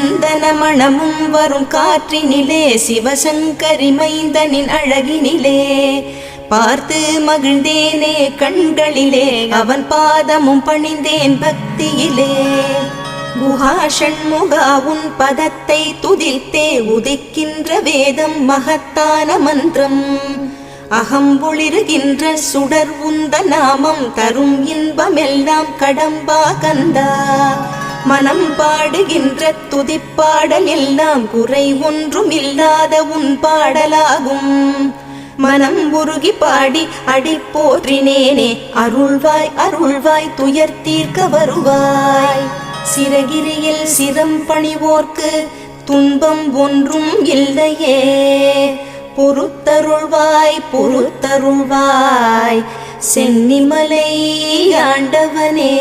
சந்தன மணமும் வரும் காற்றினிலே சிவசங்கரி மைந்தனின் அழகினிலே பார்த்து மகிழ்ந்தேனே கண்களிலே அவன் பாதமும் பணிந்தேன் பக்தியிலே குஹா ஷண்முகா உன் பதத்தை துதித்தே உதிக்கின்ற வேதம் மகத்தான மந்திரம் அகம்பொளிருகின்ற சுடர் உந்த நாமம் தரும் இன்பமெல்லாம் கடம்பா கந்தா மனம் பாடுகின்ற துதிப்பாடல் எல்லாம் குறை ஒன்றும் இல்லாத உன் பாடலாகும் மனம் உருகி பாடி அடி போற்றினேனே அருள்வாய் அருள்வாய் துயர் தீர்க்க வருவாய் சிறகிரியில் சிரம் பணிவோர்க்கு துன்பம் ஒன்றும் இல்லையே பொறுத்தருள்வாய் பொறுத்தருள்வாய் சென்னிமலை ஆண்டவனே.